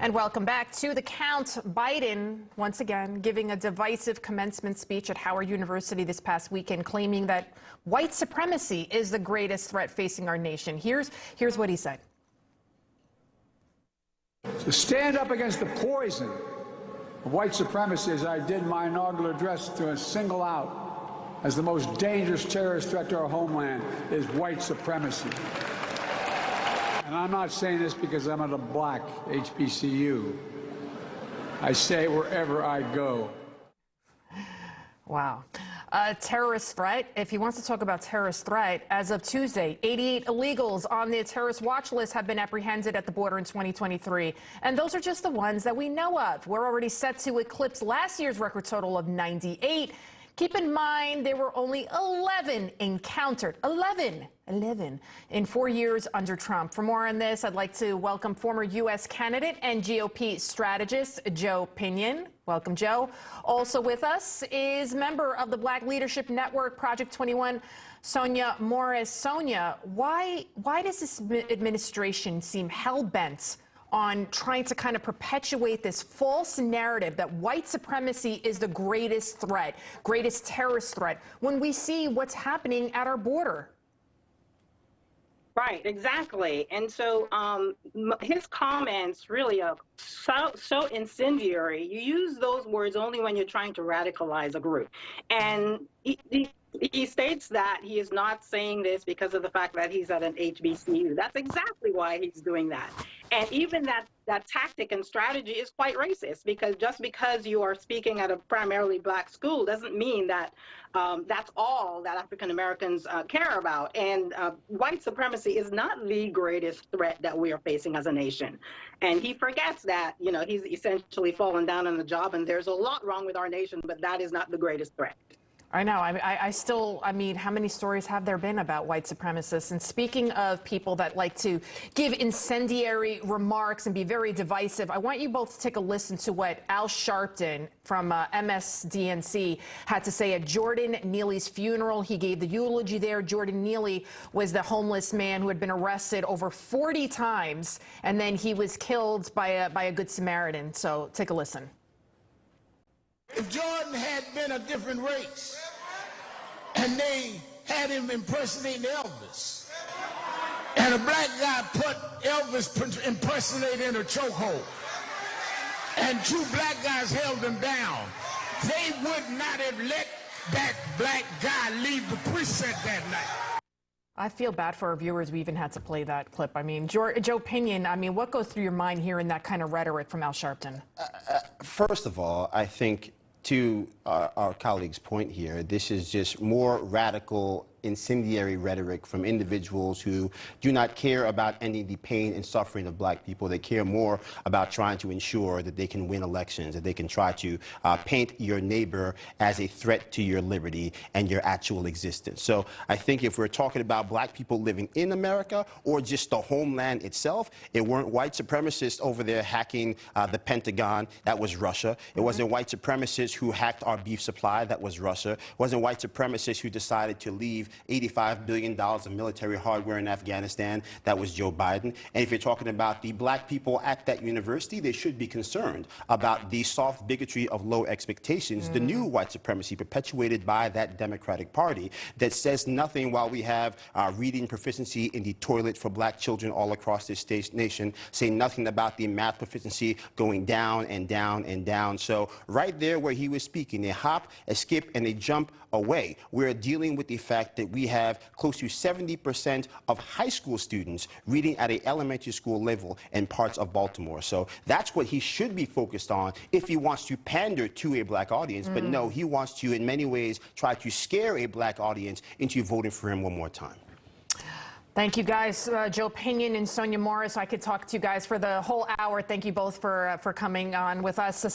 And welcome back to The Count. Biden, once again, giving a divisive commencement speech at Howard University this past weekend, claiming that white supremacy is the greatest threat facing our nation. Here's what he said. To stand up against the poison of white supremacy, as I did my inaugural address, to single out as the most dangerous terrorist threat to our homeland is white supremacy. And I'm not saying this because I'm at a black HBCU. I say it wherever I go. Wow. Terrorist threat. If he wants to talk about terrorist threat, as of Tuesday, 88 illegals on the terrorist watch list have been apprehended at the border in 2023. And those are just the ones that we know of. We're already set to eclipse last year's record total of 98. Keep in mind, there were only 11 encountered. 11 in 4 years under Trump. For more on this, I'd like to welcome former U.S. candidate and GOP strategist Joe Pinion. Welcome, Joe. Also with us is member of the Black Leadership Network, Project 21, Sonia Morris. Sonia, why does this administration seem hell-bent on trying to kind of perpetuate this false narrative that white supremacy is the greatest threat, greatest terrorist threat, when we see what's happening at our border? Right, exactly. And so his comments really are so incendiary. You use those words only when you're trying to radicalize a group. And he states that he is not saying this because of the fact that he's at an HBCU. That's exactly why he's doing that. And even that tactic and strategy is quite racist, because just because you are speaking at a primarily black school doesn't mean that that's all that African Americans care about. And white supremacy is not the greatest threat that we are facing as a nation. And he forgets that, you know, he's essentially fallen down on the job, and there's a lot wrong with our nation, but that is not the greatest threat. I know. I mean, how many stories have there been about white supremacists? And speaking of people that like to give incendiary remarks and be very divisive, I want you both to take a listen to what Al Sharpton from MSDNC had to say at Jordan Neely's funeral. He gave the eulogy there. Jordan Neely was the homeless man who had been arrested over 40 times, and then he was killed by a Good Samaritan. So take a listen. If Jordan had been a different race and they had him impersonating Elvis, and a black guy put Elvis impersonator in a chokehold, and two black guys held him down, they would not have let that black guy leave the precinct that night. I feel bad for our viewers. We even had to play that clip. I mean, Joe Pinion, I mean, what goes through your mind hearing that kind of rhetoric from Al Sharpton? First of all, I think to our colleague's point here, this is just more radical, incendiary rhetoric from individuals who do not care about ending the pain and suffering of black people. They care more about trying to ensure that they can win elections, that they can try to paint your neighbor as a threat to your liberty and your actual existence. So I think if we're talking about black people living in America or just the homeland itself, it weren't white supremacists over there hacking the Pentagon. That was Russia. It wasn't white supremacists who hacked our beef supply. That was Russia. It wasn't white supremacists who decided to leave $85 billion of military hardware in Afghanistan. That was Joe Biden. And if you're talking about the black people at that university, they should be concerned about the soft bigotry of low expectations, the new white supremacy perpetuated by that Democratic Party that says nothing while we have reading proficiency in the toilet for black children all across this nation, say nothing about the math proficiency going down and down and down. So right there where he was speaking, a hop, a skip, and a jump away, we're dealing with the fact that we have close to 70% of high school students reading at an elementary school level in parts of Baltimore. So that's what he should be focused on if he wants to pander to a black audience. But no, he wants to, in many ways, try to scare a black audience into voting for him one more time. Thank you, guys. Joe Pinion and Sonia Morris. I could talk to you guys for the whole hour. Thank you both for coming on with us.